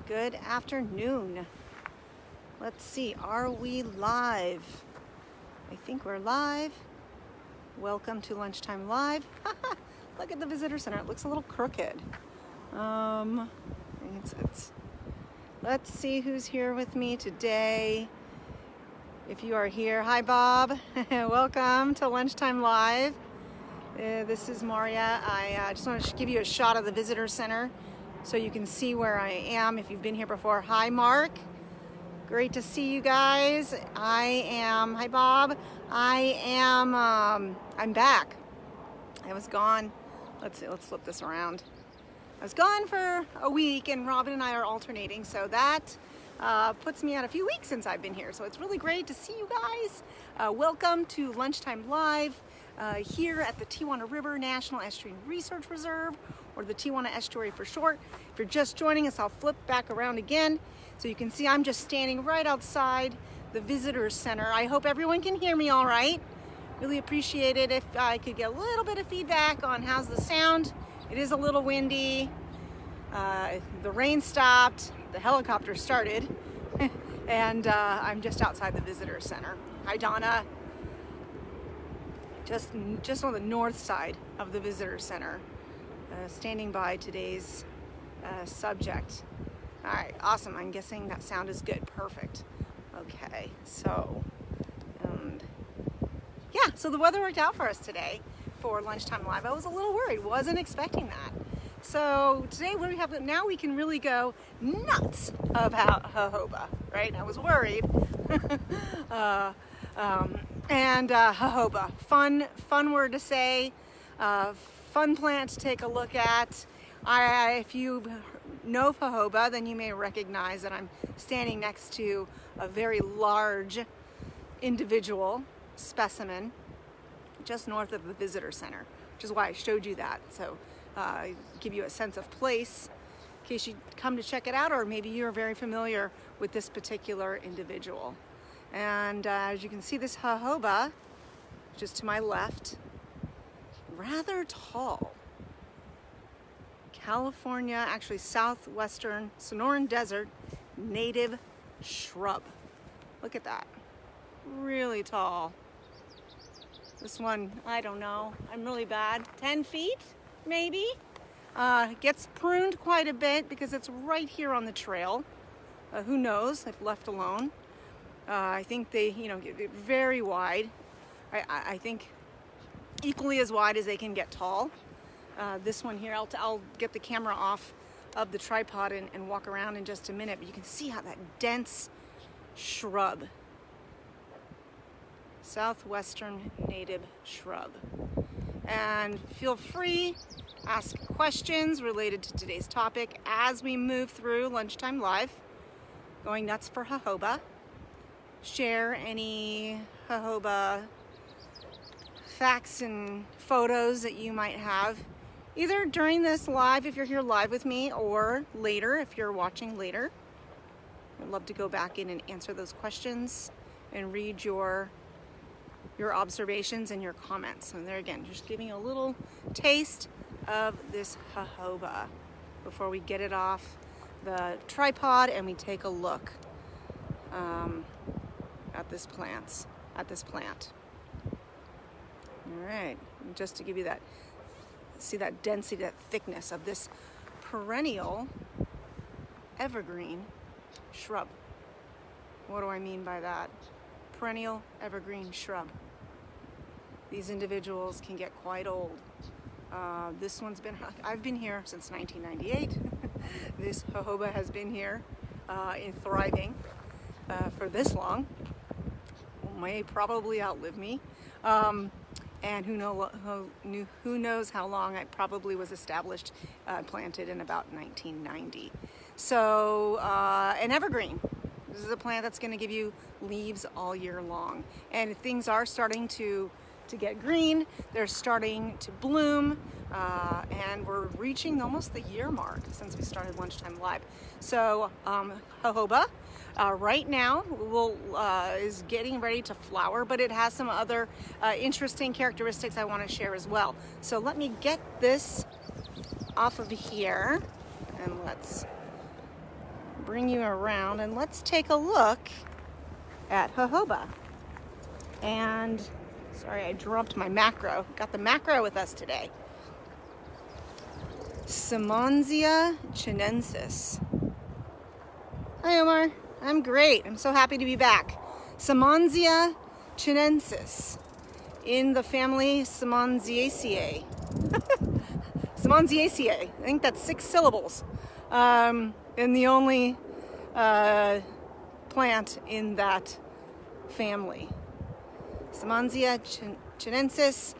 Good afternoon. Let's see, are we live? I think we're live. Welcome to Lunchtime Live. Look at the visitor center. It looks a little crooked. Let's see who's here with me today. If you are here, hi Bob. Welcome to Lunchtime Live. This is Maria. I just want to give you a shot of the visitor center so you can see where I am if you've been here before. Hi Mark. Great to see you guys. Hi Bob. I'm back. I was gone. Let's flip this around. I was gone for a week and Robin and I are alternating, so that puts me at a few weeks since I've been here. So it's really great to see you guys. Welcome to Lunchtime Live here at the Tijuana River National Estuarine Research Reserve, or the Tijuana Estuary for short. If you're just joining us, I'll flip back around again so you can see I'm just standing right outside the visitor center. I hope everyone can hear me all right. Really appreciate it if I could get a little bit of feedback on how's the sound. It is a little windy. The rain stopped, the helicopter started, and I'm just outside the visitor center. Hi Donna. Just on the north side of the visitor center, standing by today's subject. All right, awesome. I'm guessing that sound is good. Perfect. Okay, so so the weather worked out for us today for Lunchtime Live. I was a little worried, wasn't expecting that. So today, what do we have? Now we can really go nuts about jojoba, right? I was worried. Jojoba, fun word to say, fun plant to take a look at. If you know jojoba, then you may recognize that I'm standing next to a very large individual specimen just north of the visitor center, which is why I showed you that. So give you a sense of place in case you come to check it out, or maybe you're very familiar with this particular individual. And as you can see, this jojoba, just to my left, rather tall. California, actually southwestern Sonoran Desert native shrub. Look at that, really tall. This one, I don't know, I'm really bad. 10 feet, maybe? Gets pruned quite a bit because it's right here on the trail. Who knows, if left alone. I think they, get very wide. I think equally as wide as they can get tall. This one here, I'll get the camera off of the tripod and walk around in just a minute, but you can see how that dense shrub, southwestern native shrub. And feel free, ask questions related to today's topic as we move through Lunchtime Live, going nuts for jojoba. Share any jojoba facts and photos that you might have, either during this live if you're here live with me, or later if you're watching later. I'd love to go back in and answer those questions and read your observations and your comments. And there again, just giving a little taste of this jojoba before we get it off the tripod and we take a look at this plant. All right, and just to give you that, see that density, that thickness of this perennial evergreen shrub. What do I mean by that? Perennial evergreen shrub. These individuals can get quite old. This one's I've been here since 1998. This jojoba has been here in thriving for this long. May probably outlive me. And who knows how long. It probably was established, planted in about 1990. So an evergreen. This is a plant that's going to give you leaves all year long. And things are starting to get green. They're starting to bloom. And we're reaching almost the year mark since we started Lunchtime Live. So jojoba right now is getting ready to flower, but it has some other interesting characteristics I want to share as well. So let me get this off of here and let's bring you around and let's take a look at jojoba. And sorry, I dropped my macro. Got the macro with us today. Simonsia chinensis. Hi Omar, I'm great. I'm so happy to be back. Simonsia chinensis in the family Simonsiaceae. Simonsiaceae. I think that's 6 syllables. And the only plant in that family. Simonsia chinensis,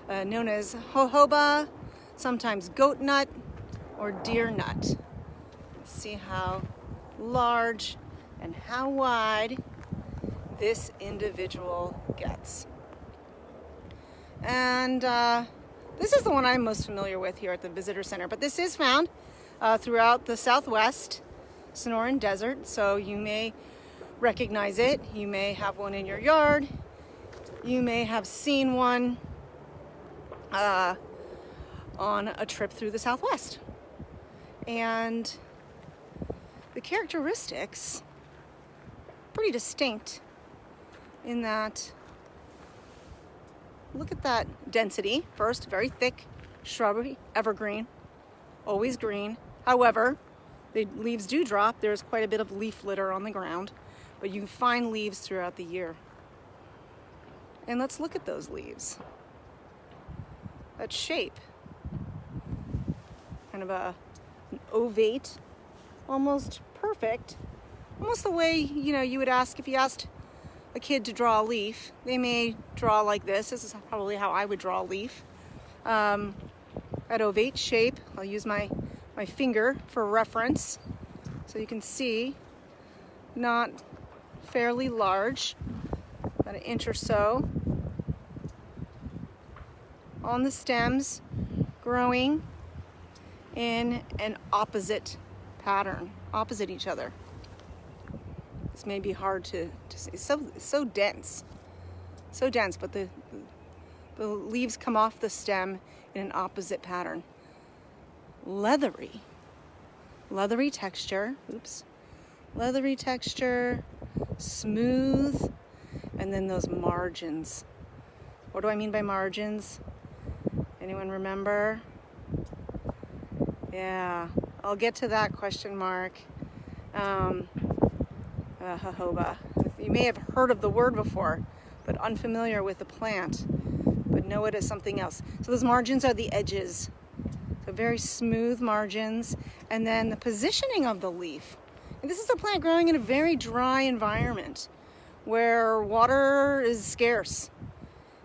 known as jojoba, sometimes goat nut or deer nut. Let's see how large and how wide this individual gets. And this is the one I'm most familiar with here at the visitor center, but this is found throughout the Southwest Sonoran Desert, so you may recognize it. You may have one in your yard. You may have seen one on a trip through the Southwest. And the characteristics, pretty distinct in that, look at that density. First, very thick, shrubbery, evergreen, always green. However, the leaves do drop. There's quite a bit of leaf litter on the ground, but you can find leaves throughout the year. And let's look at those leaves. That shape, kind of an ovate, almost perfect, almost the way, you would ask if you asked a kid to draw a leaf. They may draw like this. This is probably how I would draw a leaf. That ovate shape. I'll use my finger for reference so you can see. Not fairly large, about an inch or so on the stems, growing in an opposite pattern, opposite each other. This may be hard to see. It's so dense, but the leaves come off the stem in an opposite pattern. Leathery texture. Leathery texture, smooth, and then those margins. What do I mean by margins? Anyone remember? Yeah, I'll get to that question mark. Jojoba. You may have heard of the word before, but unfamiliar with the plant, but know it as something else. So those margins are the edges. So very smooth margins, and then the positioning of the leaf. And this is a plant growing in a very dry environment where water is scarce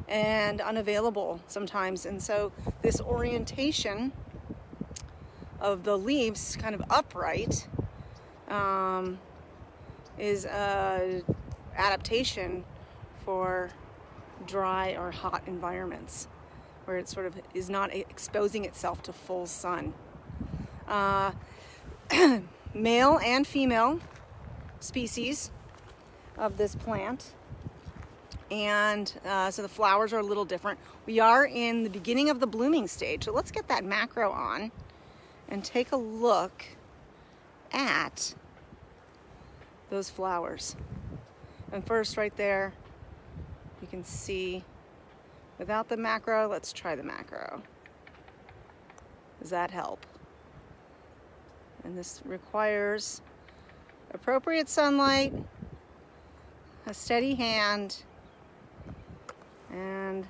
and unavailable sometimes. And so this orientation of the leaves, kind of upright, is an adaptation for dry or hot environments where it sort of is not exposing itself to full sun. Male and female species of this plant. And so the flowers are a little different. We are in the beginning of the blooming stage. So let's get that macro on and take a look at those flowers. And first right there, you can see, without the macro, let's try the macro. Does that help? And this requires appropriate sunlight, a steady hand, and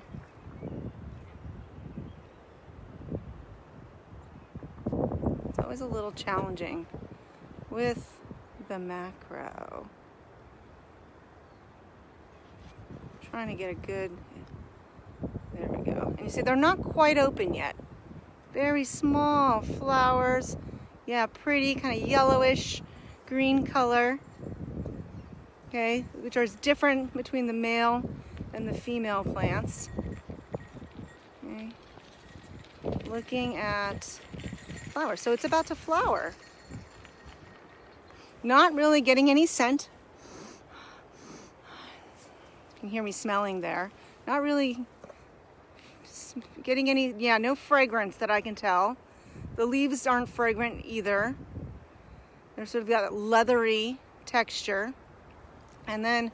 it's always a little challenging with the macro. Trying to get a good, there we go. And you see they're not quite open yet. Very small flowers. Yeah, pretty, kind of yellowish green color. Okay, which are different between the male and the female plants. Okay. Looking at flowers. So it's about to flower. Not really getting any scent. You can hear me smelling there. Not really getting any, no fragrance that I can tell. The leaves aren't fragrant either. They're sort of got a leathery texture. And then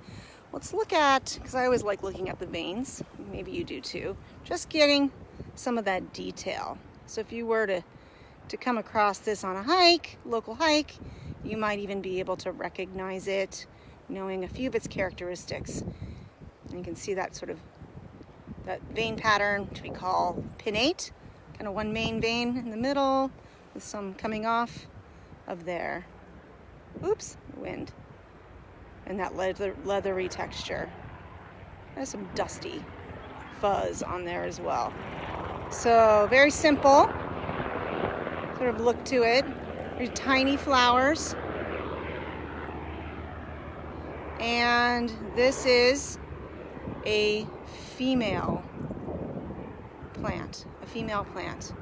let's look at, because I always like looking at the veins, maybe you do too, just getting some of that detail. So if you were to come across this on a hike, local hike, you might even be able to recognize it, knowing a few of its characteristics. And you can see that sort of, that vein pattern, which we call pinnate, kind of one main vein in the middle with some coming off of there. Oops, wind. And that leathery texture. There's some dusty fuzz on there as well. So very simple sort of look to it. There's tiny flowers. And this is a female plant, a female plant.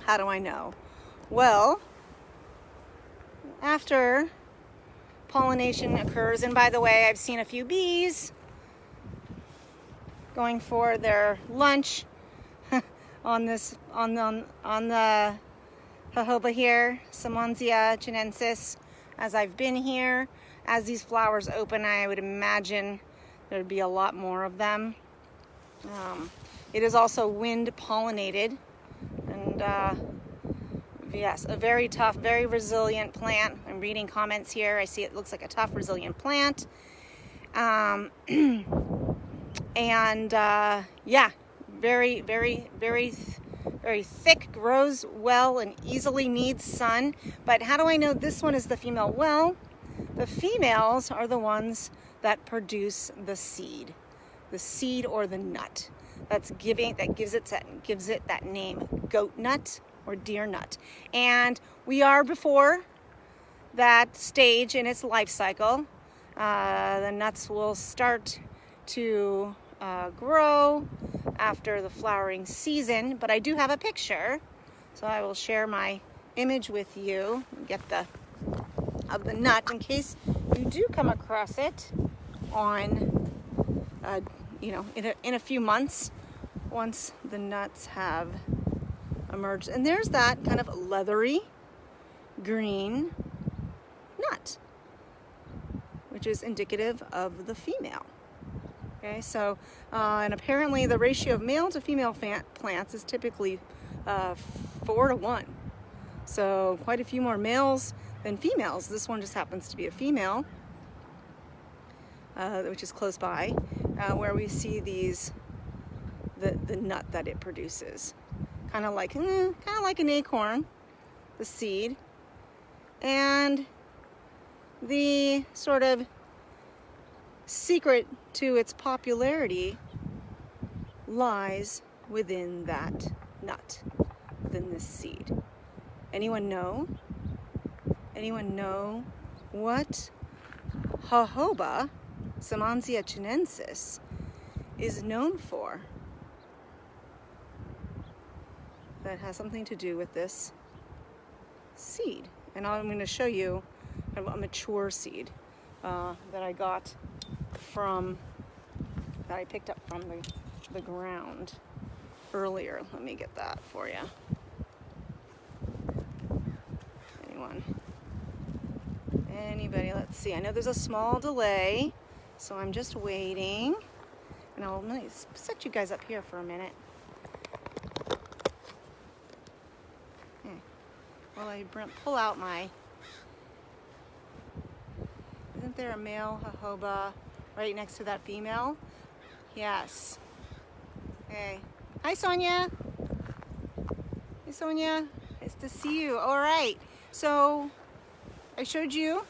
How do I know? Well, after pollination occurs, and by the way, I've seen a few bees going for their lunch on the jojoba here, Simonsia chinensis. As I've been here, as these flowers open, I would imagine there'd be a lot more of them. It is also wind pollinated, and yes, a very tough, very resilient plant. I'm reading comments here. I see it looks like a tough, resilient plant. Yeah, very, very, very, very thick, grows well, and easily needs sun. But how do I know this one is the female? Well, the females are the ones that produce the seed or the nut. That gives it that name, goat nut or deer nut. And we are before that stage in its life cycle. The nuts will start to grow after the flowering season, but I do have a picture, so I will share my image with you, get of the nut in case you do come across it on in a few months once the nuts have emerged. And there's that kind of leathery green nut, which is indicative of the female. Okay, so and apparently the ratio of male to female plants is typically 4 to 1. So quite a few more males than females. This one just happens to be a female, which is close by, where we see the nut that it produces, kind of like an acorn, the seed, and the sort of secret to its popularity lies within that nut, within this seed. Anyone know? Anyone know what jojoba, Simonsia chinensis, is known for? That has something to do with this seed. And I'm going to show you a mature seed that I got that I picked up from the ground earlier. Let me get that for you. Anybody? Let's see. I know there's a small delay, so I'm just waiting. And let me set you guys up here for a minute. Okay. Well, I pull out my... Isn't there a male jojoba right next to that female? Yes. Hey. Hi, Sonia. Hey, Sonia. Nice to see you. All right. So I showed you,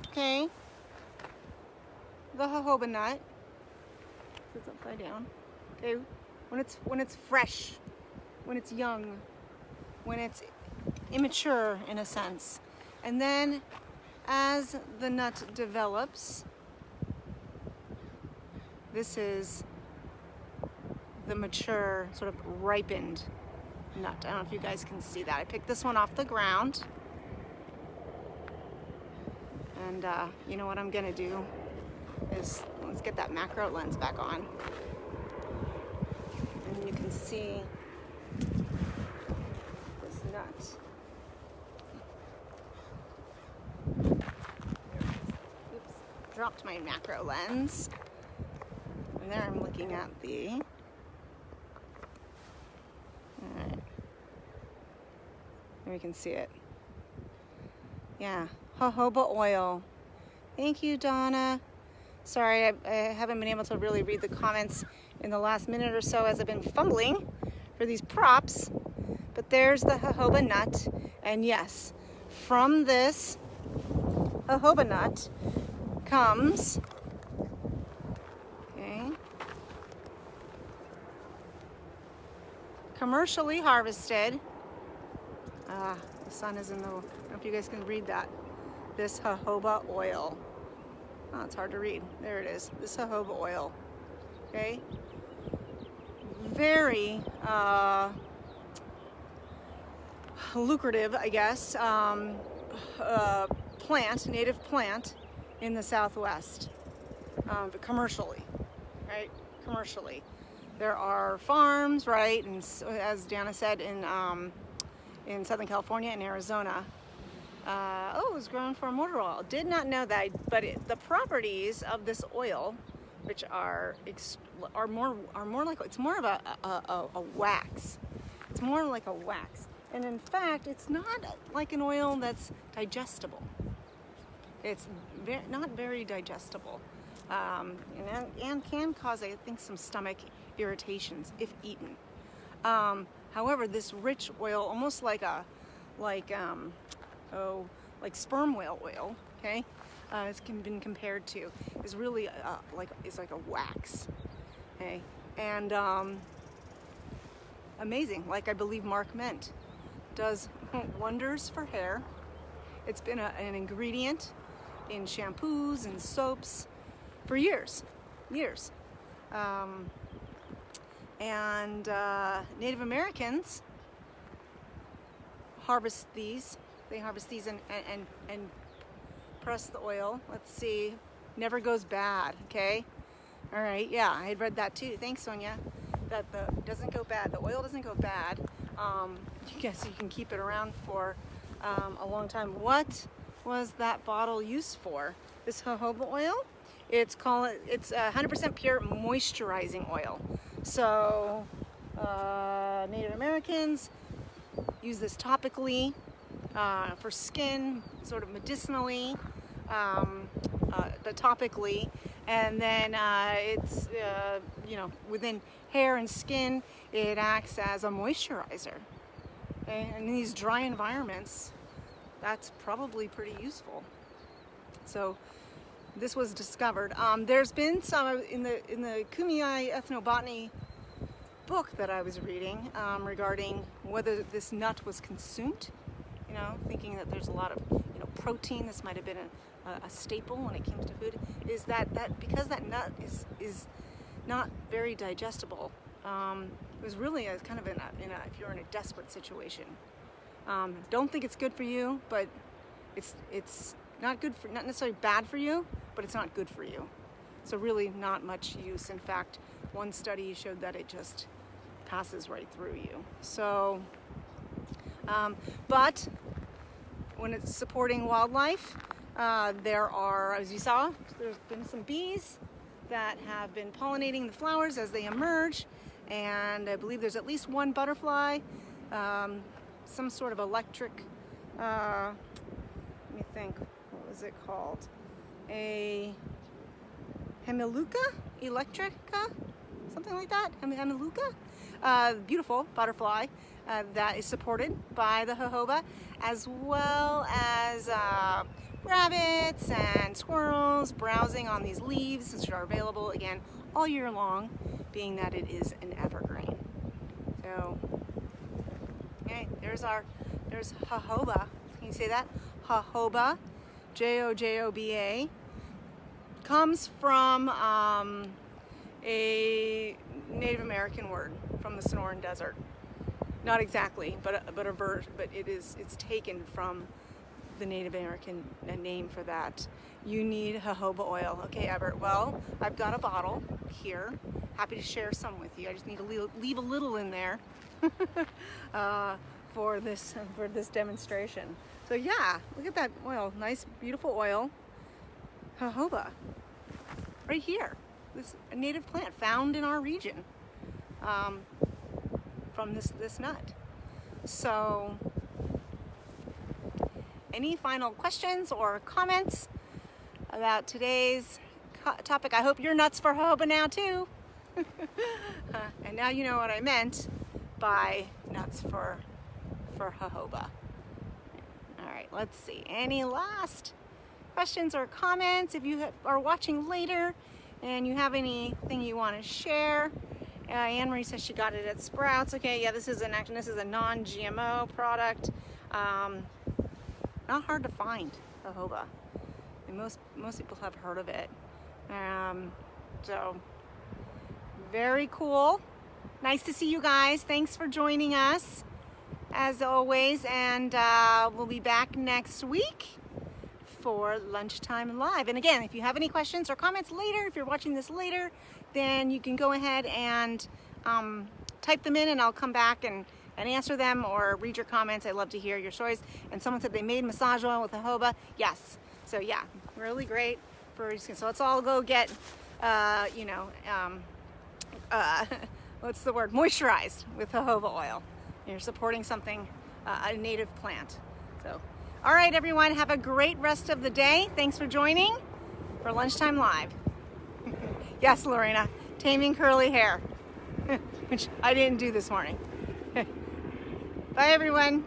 okay, the jojoba nut. It's upside down. Okay, when it's fresh, when it's young, when it's immature in a sense, and then as the nut develops, this is the mature, sort of ripened nut. I don't know if you guys can see that. I picked this one off the ground. And you know what I'm gonna do is, let's get that macro lens back on. And you can see this nut. dropped my macro lens. And there I'm looking at the, all right, and we can see it. Yeah, jojoba oil. Thank you, Donna. Sorry, I haven't been able to really read the comments in the last minute or so as I've been fumbling for these props. But there's the jojoba nut. And yes, from this jojoba nut comes, okay, commercially harvested. The sun is in the, I don't know if you guys can read that. This jojoba oil. Oh, it's hard to read. There it is. This jojoba oil. Okay. Very lucrative, I guess, plant, native plant in the Southwest, but commercially, right? Commercially. There are farms, right? And so, as Dana said, in Southern California and Arizona. It was grown for motor oil. Did not know that, but the properties of this oil, which are more like, it's more of a wax. It's more like a wax, and in fact, it's not like an oil that's digestible. It's not very digestible, and can cause, I think, some stomach irritations if eaten. However, this rich oil, almost like sperm whale oil, okay, it's been compared to, is really like a wax, okay, and amazing. Like I believe Mark meant, does wonders for hair. It's been an ingredient in shampoos and soaps for years. And Native Americans harvest these. They harvest these and press the oil. Let's see, never goes bad. Okay, all right. Yeah, I had read that too. Thanks, Sonia. That doesn't go bad. The oil doesn't go bad. Yes, you can keep it around for a long time. What was that bottle used for? This jojoba oil? It's 100% pure moisturizing oil. So Native Americans use this topically for skin, sort of medicinally, but topically, and then it's within hair and skin, it acts as a moisturizer. Okay? And in these dry environments, that's probably pretty useful. So this was discovered. There's been some in the Kumeyaay ethnobotany book that I was reading regarding whether this nut was consumed. Thinking that there's a lot of protein. This might have been a staple when it came to food. Is that because that nut is not very digestible? It was really a kind of if you're in a desperate situation. Don't think it's good for you, but it's not necessarily bad for you, but it's not good for you. So really not much use. In fact, one study showed that it just passes right through you. So, but when it's supporting wildlife, there are, as you saw, there's been some bees that have been pollinating the flowers as they emerge, and I believe there's at least one butterfly, some sort of electric, let me think, what was it called? A Hemiluca electrica, something like that, Hemiluca, beautiful butterfly that is supported by the jojoba, as well as rabbits and squirrels browsing on these leaves, which are available again all year long, being that it is an evergreen. So, okay, there's jojoba. Can you say that? Jojoba, Jojoba, comes from a Native American word from the Sonoran Desert. Not exactly, but a version. But it's taken from the Native American name for that. You need jojoba oil. Okay, Everett. Well, I've got a bottle here. Happy to share some with you. I just need to leave a little in there for this demonstration. So yeah, look at that oil. Nice, beautiful oil. jojoba right here. This a native plant found in our region from this nut. So any final questions or comments about today's topic? I hope you're nuts for jojoba now too. And now you know what I meant by nuts for jojoba. All right, let's see. Any last questions or comments? If you are watching later and you have anything you want to share. Anne Marie says she got it at Sprouts. Okay, yeah, this is a non-GMO product. Not hard to find, jojoba. And most people have heard of it. So very cool. Nice to see you guys. Thanks for joining us as always, and we'll be back next week for Lunchtime Live. And again, if you have any questions or comments later, if you're watching this later, then you can go ahead and type them in and I'll come back and answer them or read your comments. I love to hear your stories. And someone said they made massage oil with jojoba. Yes. So yeah, really great for your skin. So let's all go get, what's the word? Moisturized with jojoba oil. You're supporting something, a native plant. So, all right, everyone, have a great rest of the day. Thanks for joining for Lunchtime Live. Yes, Lorena, taming curly hair, which I didn't do this morning. Bye, everyone.